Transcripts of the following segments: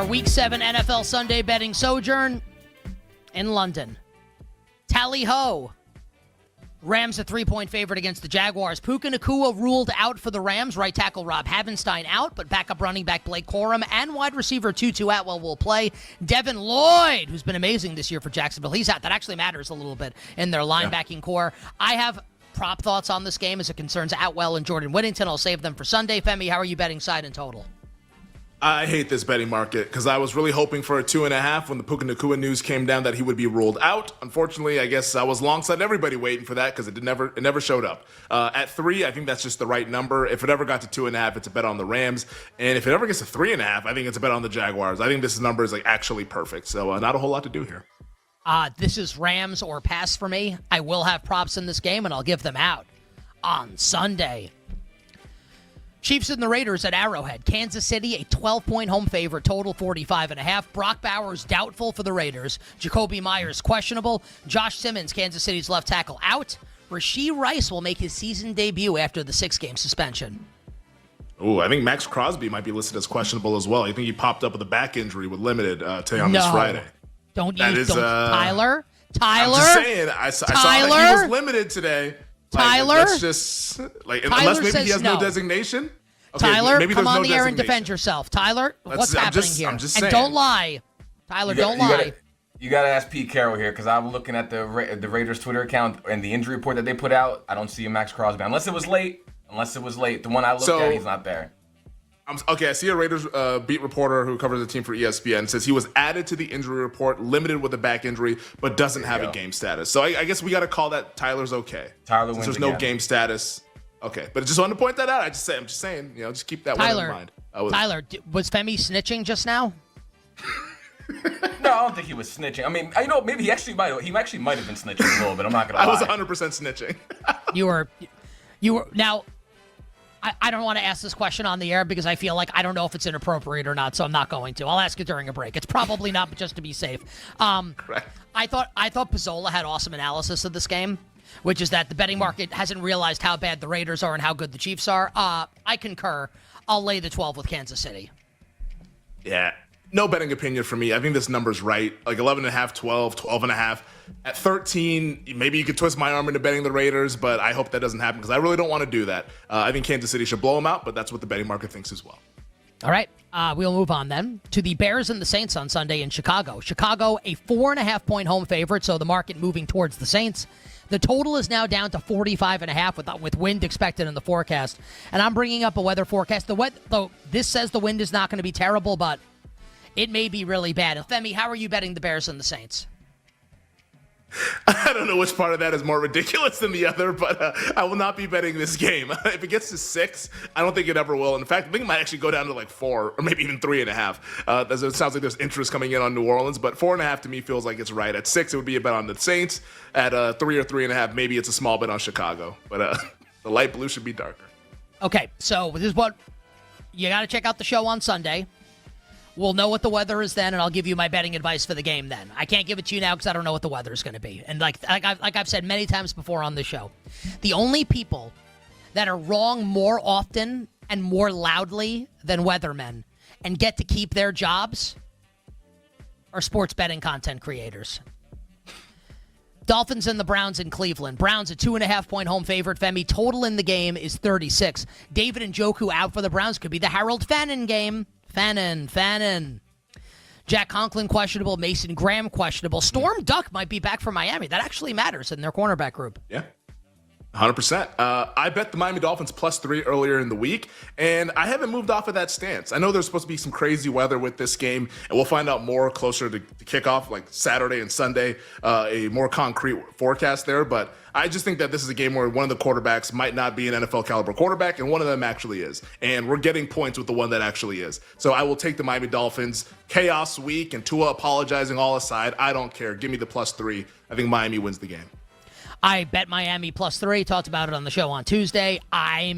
our Week 7 NFL Sunday betting sojourn in London. Tally-ho. Rams a 3-point favorite against the Jaguars. Puka Nacua ruled out for the Rams. Right tackle Rob Havenstein out, but backup running back Blake Corum and wide receiver Tutu Atwell will play. Devin Lloyd, who's been amazing this year for Jacksonville, he's out. That actually matters a little bit in their linebacking core. I have prop thoughts on this game as it concerns Atwell and Jordan Whittington. I'll save them for Sunday. Femi, how are you betting side and total? I hate this betting market because I was really hoping for a 2.5 when the Puka Nacua news came down that he would be ruled out. Unfortunately, I guess I was alongside everybody waiting for that because it never showed up. At 3, I think that's just the right number. If it ever got to 2.5, it's a bet on the Rams. And if it ever gets to 3.5, I think it's a bet on the Jaguars. I think this number is actually perfect. So not a whole lot to do here. This is Rams or pass for me. I will have props in this game, and I'll give them out on Sunday. Chiefs and the Raiders at Arrowhead. Kansas City, a 12-point home favorite, total 45.5. Brock Bowers doubtful for the Raiders. Jacoby Myers questionable. Josh Simmons, Kansas City's left tackle, out. Rashee Rice will make his season debut after the 6-game suspension. Oh, I think Max Crosby might be listed as questionable as well. I think he popped up with a back injury with limited today on this Friday. Tyler. I'm just saying. I saw that he was limited today. Tyler, let's just unless maybe he has no designation. Okay, Tyler, maybe come on no the air and defend yourself. Tyler, what's happening here? I'm just saying. And don't lie, Tyler. Don't lie. You got to ask Pete Carroll here because I'm looking at the Raiders Twitter account and the injury report that they put out. I don't see a Max Crosby unless it was late. The one I looked at, he's not there. I see a Raiders beat reporter who covers the team for ESPN says he was added to the injury report, limited with a back injury, but doesn't have a game status. So I guess we got to call that Tyler's okay. Tyler wins. There's no game status. Okay, but I just wanted to point that out. I'm just saying, just keep that one in mind. Tyler, was Femi snitching just now? No, I don't think he was snitching. I mean, maybe he actually might. He actually might have been snitching a little bit. I'm not gonna lie. I was 100% snitching. You were now. I don't want to ask this question on the air because I feel like I don't know if it's inappropriate or not, so I'm not going to. I'll ask it during a break. It's probably not, but just to be safe. Correct. I thought Pizzola had awesome analysis of this game, which is that the betting market hasn't realized how bad the Raiders are and how good the Chiefs are. I concur. I'll lay the 12 with Kansas City. Yeah. No betting opinion for me. I think this number's right. 11.5, 12, 12.5. At 13, maybe you could twist my arm into betting the Raiders, but I hope that doesn't happen because I really don't want to do that. I think Kansas City should blow them out, but that's what the betting market thinks as well. All right. We'll move on then to the Bears and the Saints on Sunday in Chicago. Chicago, a 4.5-point home favorite, so the market moving towards the Saints. The total is now down to 45.5 with wind expected in the forecast. And I'm bringing up a weather forecast. Though this says the wind is not going to be terrible, but it may be really bad. Femi, how are you betting the Bears and the Saints? I don't know which part of that is more ridiculous than the other, but I will not be betting this game. If it gets to 6, I don't think it ever will. In fact, I think it might actually go down to 4 or maybe even 3.5. It sounds like there's interest coming in on New Orleans, but 4.5 to me feels like it's right. At 6, it would be a bet on the Saints. At 3 or 3.5, maybe it's a small bet on Chicago. But the light blue should be darker. Okay, so this is what you got to check out the show on Sunday. We'll know what the weather is then, and I'll give you my betting advice for the game then. I can't give it to you now because I don't know what the weather is going to be. And like I've said many times before on the show, the only people that are wrong more often and more loudly than weathermen and get to keep their jobs are sports betting content creators. Dolphins and the Browns in Cleveland. Browns a 2.5-point home favorite. Femi, total in the game is 36. David Njoku out for the Browns. Could be the Harold Fannin game. Fannin. Jack Conklin questionable. Mason Graham questionable. Storm Duck might be back for Miami. That actually matters in their cornerback group. Yeah. 100%. I bet the Miami Dolphins +3 earlier in the week, and I haven't moved off of that stance. I know there's supposed to be some crazy weather with this game, and we'll find out more closer to kickoff, like Saturday and Sunday, a more concrete forecast there. But I just think that this is a game where one of the quarterbacks might not be an NFL caliber quarterback, and one of them actually is. And we're getting points with the one that actually is. So I will take the Miami Dolphins. Chaos week and Tua apologizing all aside, I don't care. Give me the +3. I think Miami wins the game. I bet Miami +3. Talked about it on the show on Tuesday. I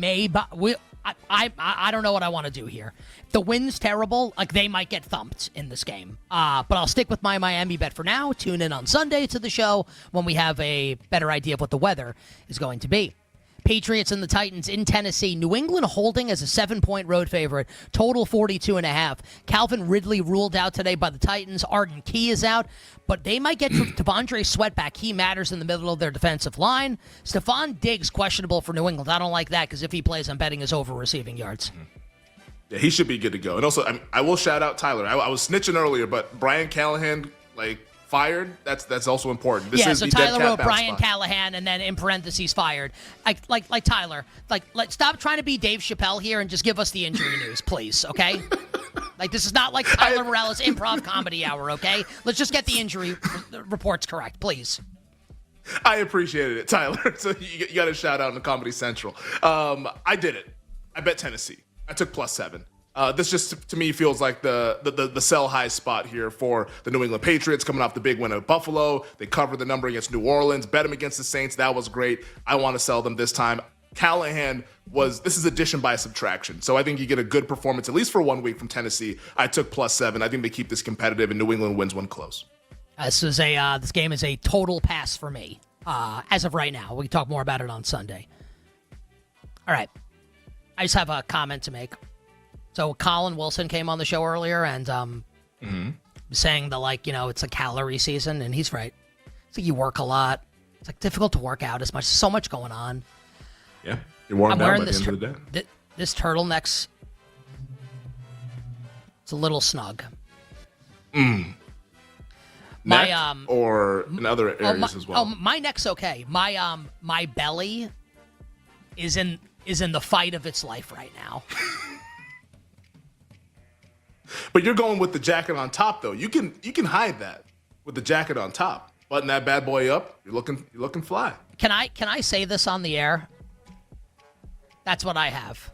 don't know what I want to do here. If the wind's terrible, they might get thumped in this game. But I'll stick with my Miami bet for now. Tune in on Sunday to the show when we have a better idea of what the weather is going to be. Patriots and the Titans in Tennessee. New England holding as a 7-point road favorite. Total 42.5. Calvin Ridley ruled out today by the Titans. Arden Key is out. But they might get Devondre Sweat back. He matters in the middle of their defensive line. Stephon Diggs questionable for New England. I don't like that because if he plays, I'm betting his over receiving yards. Yeah, he should be good to go. And also, I will shout out Tyler. I was snitching earlier, but Brian Callahan, fired. That's also important. So Tyler wrote Brian Callahan and then in parentheses fired. Like Tyler, stop trying to be Dave Chappelle here and just give us the injury news, please. Okay. This is not like Tyler Morales improv comedy hour. Okay. Let's just get the injury reports correct, please. I appreciated it, Tyler. So you got a shout out on the Comedy Central. I did it. I bet Tennessee. I took +7. This just, to me, feels like the sell high spot here for the New England Patriots coming off the big win at Buffalo. They covered the number against New Orleans, bet them against the Saints. That was great. I want to sell them this time. Callahan this is addition by subtraction. So I think you get a good performance, at least for 1 week from Tennessee. I took +7. I think they keep this competitive and New England wins one close. This game is a total pass for me as of right now. We can talk more about it on Sunday. All right. I just have a comment to make. So Colin Wilson came on the show earlier and saying that, it's a calorie season, and he's right. It's like you work a lot. It's difficult to work out as much. So much going on. Yeah, you're worn down by the end of the day. This turtleneck's it's a little snug. Neck or in other areas as well. Oh, my neck's okay. My belly is in the fight of its life right now. But you're going with the jacket on top, though. You can hide that with the jacket on top. Button that bad boy up. You're looking fly. Can I say this on the air? That's what I have.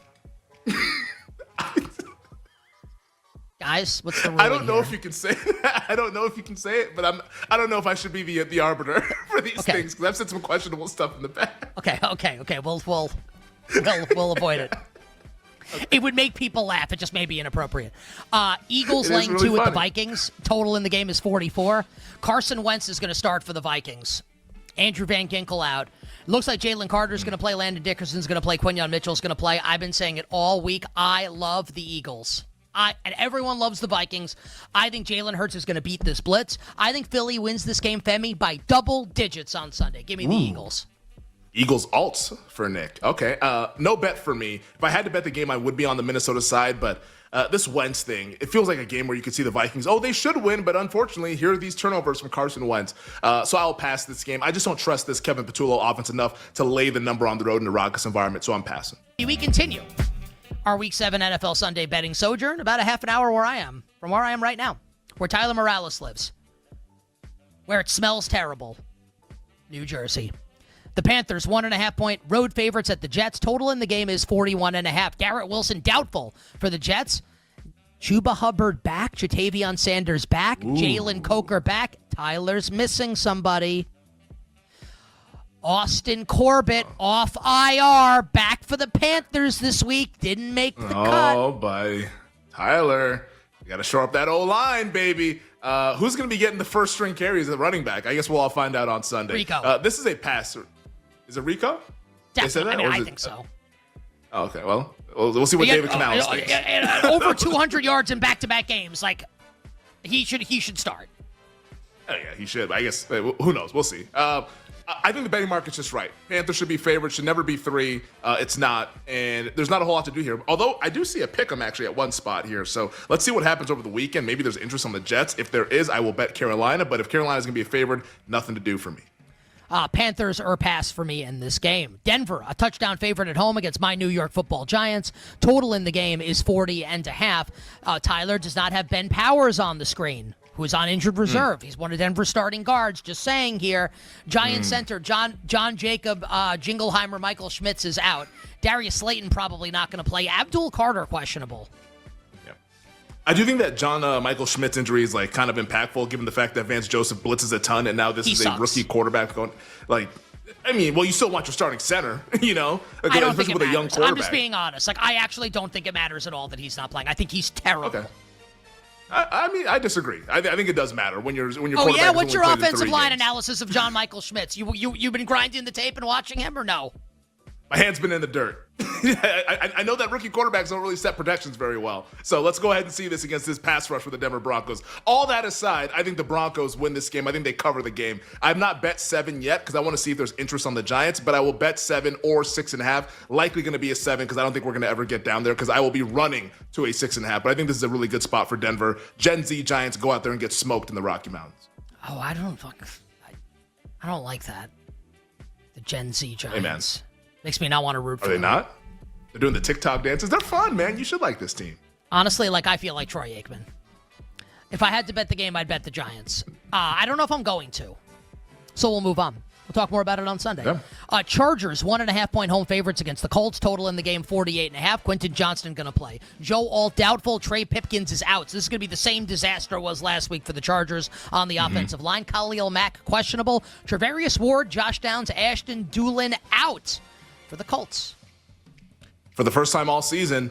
Guys, what's the ruling I don't know here? if you can say that. I don't know if you can say it, but I don't know if I should be the arbiter for these things because I've said some questionable stuff in the past. Okay. We'll avoid it. Okay. It would make people laugh. It just may be inappropriate. Eagles laying really 2 with the Vikings. Total in the game is 44. Carson Wentz is going to start for the Vikings. Andrew Van Ginkel out. Looks like Jalen Carter's going to play. Landon Dickerson's going to play. Quinyon Mitchell's going to play. I've been saying it all week. I love the Eagles. And everyone loves the Vikings. I think Jalen Hurts is going to beat this blitz. I think Philly wins this game, Femi, by double digits on Sunday. Give me the Eagles. Eagles alts for Nick. Okay. No bet for me. If I had to bet the game, I would be on the Minnesota side, but this Wentz thing, it feels like a game where you could see the Vikings. Oh, they should win, but unfortunately, here are these turnovers from Carson Wentz. So I'll pass this game. I just don't trust this Kevin Patullo offense enough to lay the number on the road in a raucous environment, so I'm passing. We continue our Week 7 NFL Sunday betting sojourn about a half an hour from where I am right now, where Tyler Morales lives, where it smells terrible, New Jersey. The Panthers, 1.5-point road favorites at the Jets. Total in the game is 41.5. Garrett Wilson doubtful for the Jets. Chuba Hubbard back. Jatavion Sanders back. Jalen Coker back. Tyler's missing somebody. Austin Corbett off IR. Back for the Panthers this week. Didn't make the cut. Oh, buddy. Tyler, you got to shore up that O-line, baby. Who's going to be getting the first string carries at running back? I guess we'll all find out on Sunday. Rico. This is a pass. Is it Rico? Definitely. I think so. Oh, okay. Well, we'll see what David Canales thinks. Over 200 yards in back-to-back games. He should start. Oh, yeah, he should. I guess, who knows? We'll see. I think the betting market's just right. Panthers should be favored, should never be 3. It's not, and there's not a whole lot to do here. Although I do see a pick 'em actually at one spot here. So let's see what happens over the weekend. Maybe there's interest on the Jets. If there is, I will bet Carolina. But if Carolina's going to be a favored, nothing to do for me. Panthers are pass for me in this game. Denver, a touchdown favorite at home against my New York Football Giants. Total in the game is 40.5. Tyler does not have Ben Powers on the screen, who is on injured reserve. He's one of Denver's starting guards. Just saying here, Giant center John Jacob Jingleheimer Michael Schmitz is out. Darius Slayton probably not going to play. Abdul Carter questionable. I do think that John Michael Schmidt's injury is kind of impactful, given the fact that Vance Joseph blitzes a ton, and now this is a rookie quarterback going. You still want your starting center, I don't especially think it with a young matters. quarterback. I'm just being honest. I actually don't think it matters at all that he's not playing. I think he's terrible. Okay. I disagrey. I think it does matter when you're. Oh yeah, what's your offensive line analysis of John Michael Schmitz? You've been grinding the tape and watching him, or no? My hand's been in the dirt. I know that rookie quarterbacks don't really set protections very well. So let's go ahead and see this against this pass rush for the Denver Broncos. All that aside, I think the Broncos win this game. I think they cover the game. I've not bet 7 yet because I want to see if there's interest on the Giants, but I will bet 7 or 6.5. Likely going to be a 7 because I don't think we're going to ever get down there because I will be running to a 6.5. But I think this is a really good spot for Denver. Gen Z Giants go out there and get smoked in the Rocky Mountains. Oh, I don't like that. The Gen Z Giants. Hey, man. Makes me not want to root for them. Are they not? They're doing the TikTok dances. They're fun, man. You should like this team. Honestly, I feel like Troy Aikman. If I had to bet the game, I'd bet the Giants. I don't know if I'm going to. So we'll move on. We'll talk more about it on Sunday. Yeah. Chargers, 1.5-point home favorites against the Colts. Total in the game, 48.5. Quentin Johnston going to play. Joe Alt doubtful. Trey Pipkins is out. So this is going to be the same disaster it was last week for the Chargers on the offensive line. Khalil Mack, questionable. Trevarius Ward, Josh Downs, Ashton Doolin out for the Colts. For the first time all season,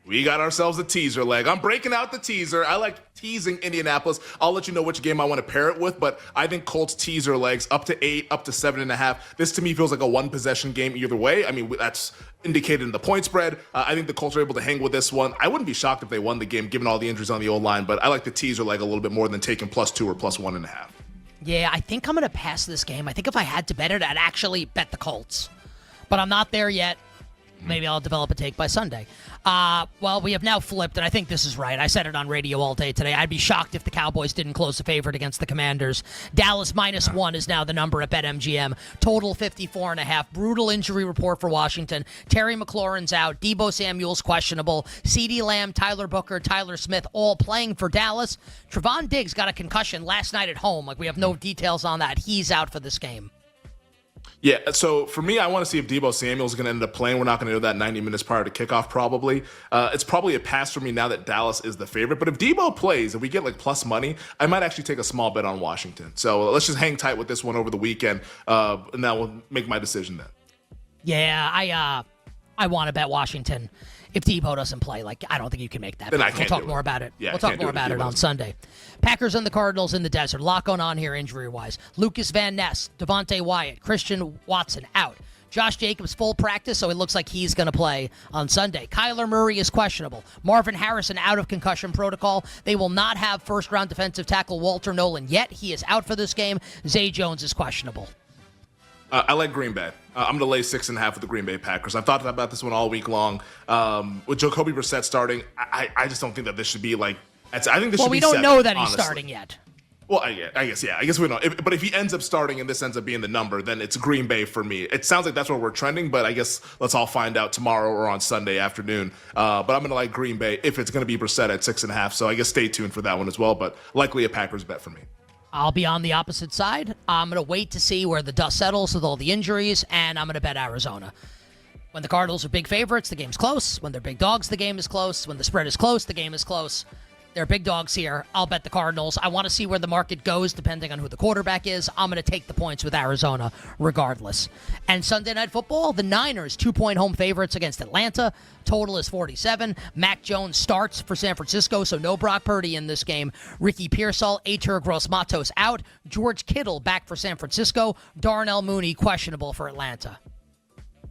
we got ourselves a teaser leg. I'm breaking out the teaser. I like teasing Indianapolis. I'll let you know which game I want to pair it with, but I think Colts teaser legs up to 8, up to 7.5. This to me feels like a one-possession game either way. I mean, that's indicated in the point spread. I think the Colts are able to hang with this one. I wouldn't be shocked if they won the game given all the injuries on the O-line, but I like the teaser leg a little bit more than taking +2 or +1.5. Yeah, I think I'm going to pass this game. I think if I had to bet it, I'd actually bet the Colts. But I'm not there yet. Maybe I'll develop a take by Sunday. Well, we have now flipped, and I think this is right. I said it on radio all day today. I'd be shocked if the Cowboys didn't close the favorite against the Commanders. Dallas -1 is now the number at BetMGM. Total 54.5. Brutal injury report for Washington. Terry McLaurin's out. Deebo Samuel's questionable. CeeDee Lamb, Tyler Booker, Tyler Smith all playing for Dallas. Trevon Diggs got a concussion last night at home. We have no details on that. He's out for this game. Yeah, so for me, I want to see if Deebo Samuel's going to end up playing. We're not going to know that 90 minutes prior to kickoff probably. It's probably a pass for me now that Dallas is the favorite. But if Deebo plays, if we get plus money, I might actually take a small bet on Washington. So let's just hang tight with this one over the weekend, and that will make my decision then. Yeah, I want to bet Washington. If Deebo doesn't play, I don't think you can make that. Then I can't We'll talk more about it. Yeah, we'll talk more about it on Sunday. Packers and the Cardinals in the desert. A lot going on here injury-wise. Lucas Van Ness, Devontae Wyatt, Christian Watson out. Josh Jacobs full practice, so it looks like he's going to play on Sunday. Kyler Murray is questionable. Marvin Harrison out of concussion protocol. They will not have first-round defensive tackle Walter Nolan yet. He is out for this game. Zay Jones is questionable. I like Green Bay. I'm going to lay 6.5 with the Green Bay Packers. I've thought about this one all week long. With Jacoby Brissett starting, I just don't think that this should be I think this should be 7, we don't know that he's honestly. starting yet. Well, I guess we don't. But if he ends up starting and this ends up being the number, then it's Green Bay for me. It sounds like that's where we're trending, but I guess let's all find out tomorrow or on Sunday afternoon. But I'm going to like Green Bay if it's going to be Brissett at 6.5. So I guess stay tuned for that one as well, but likely a Packers bet for me. I'll be on the opposite side. I'm going to wait to see where the dust settles with all the injuries, and I'm going to bet Arizona. When the Cardinals are big favorites, the game's close. When they're big dogs, the game is close. When the spread is close, the game is close. They're big dogs here. I'll bet the Cardinals. I want to see where the market goes depending on who the quarterback is. I'm going to take the points with Arizona regardless. And Sunday Night Football, the Niners, 2-point home favorites against Atlanta. Total is 47. Mac Jones starts for San Francisco, so no Brock Purdy in this game. Ricky Pearsall, Atur Gross-Matos out. George Kittle back for San Francisco. Darnell Mooney questionable for Atlanta.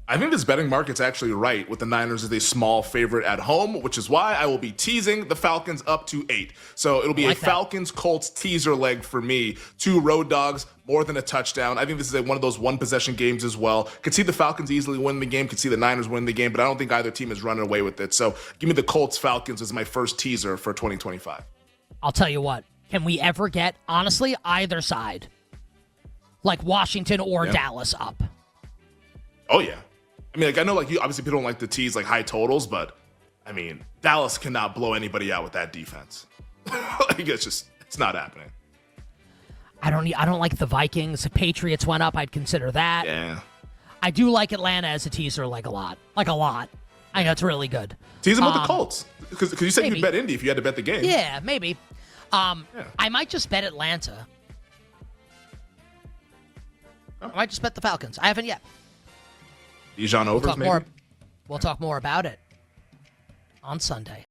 I think this betting market's actually right with the Niners as a small favorite at home, which is why I will be teasing the Falcons up to 8. So it'll be a Falcons-Colts teaser leg for me. 2 road dogs, more than a touchdown. I think this is one of those one-possession games as well. Could see the Falcons easily win the game, could see the Niners win the game, but I don't think either team is running away with it. So give me the Colts-Falcons as my first teaser for 2025. I'll tell you what. Can we ever get, honestly, either side? Like Washington or Dallas up? Oh, yeah. I mean, I know, you obviously people don't like to tease high totals, but I mean, Dallas cannot blow anybody out with that defense. It's not happening. I don't like the Vikings. If Patriots went up, I'd consider that. Yeah. I do like Atlanta as a teaser, a lot. I think that's really good. Tease them with the Colts, because you said you'd bet Indy if you had to bet the game. Yeah, maybe. I might just bet Atlanta. I might just bet the Falcons. I haven't yet. Dijon overs, maybe? We'll talk more about it on Sunday.